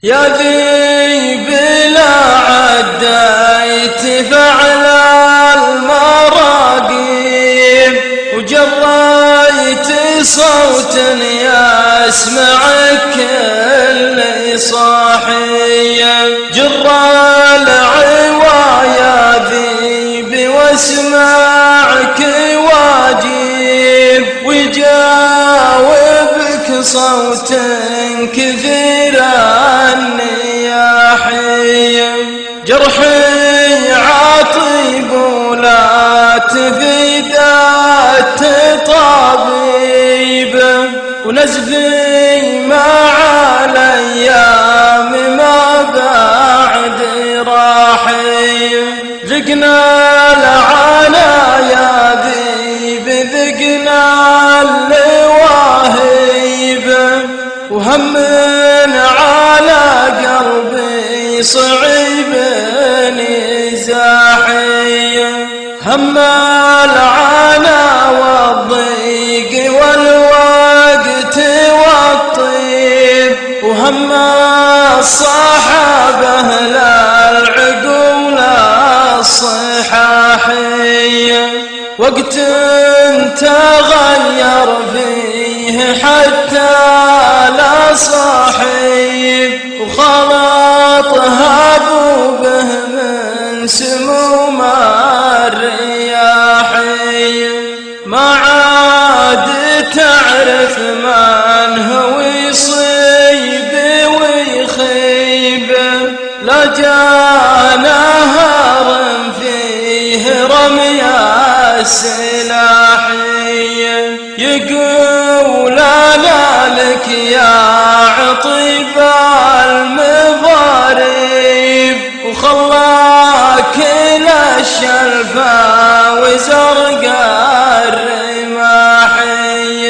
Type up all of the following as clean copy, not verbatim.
يا ذيب لا عديت فعل المراقيب وجريت صوت يسمع كل صاحي جر العوايا ذيب واسمعك واجيب ويجاوبك صوت كثير النياحي جرحي عاطب ولا تفيد الطبيب ونزفي مع الايام ما بعد راحي ذقنا العنا يا ذيب ذقنا اللواهيب وهم على قلبي صعيب نزاحي هم العنا والضيق والوقت والطيب وهم الصحابة أهل العقول الصحاحي وقت تغير فيه حتى لا صاحب وخلطها به من سموم الرياحي ما عاد تعرف من هو يصيب ويخيب لا جاء نهار فيه رمي السلاحي يقول انا لك يا عطيب المضاريب وخلاك للشلفة وزرقاء الرماحي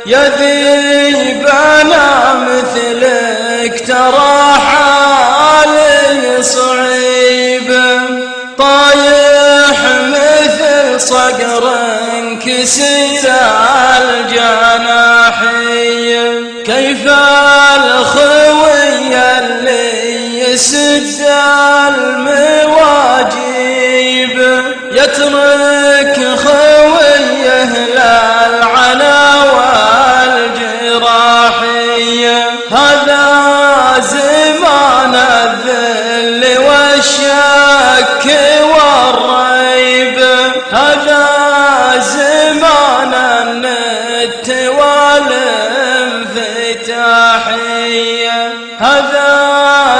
يا ذيب انا مثلك ترى حالي صعيب طايح مثل صقر كسر الجناحي كيف الخوي اللي يسد المواجيب يترك خويه للعنا والجراحي هذا زمان الذل والشك والريب هذا زمان النت والانفتاحي هذا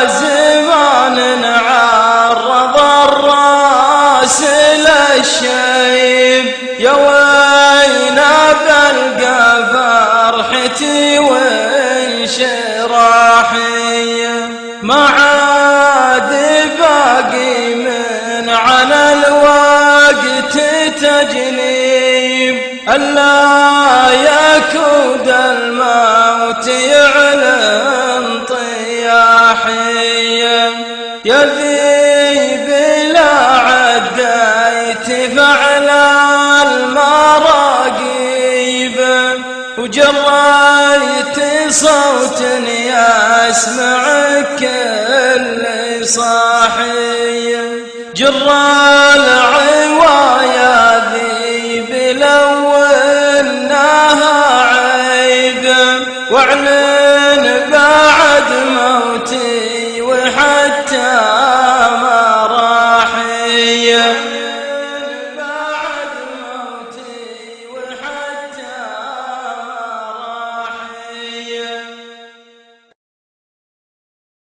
زمان عرض الراس للشيب يا وين بلقى فرحتي وانشراحي ما عاد باقي من على الوقت تجنيب ألا يكود الموت يعلن طياحي يا ذيب لا عديت فعل المراقيب وجريت صوت يسمع كل صاحي جر العوايا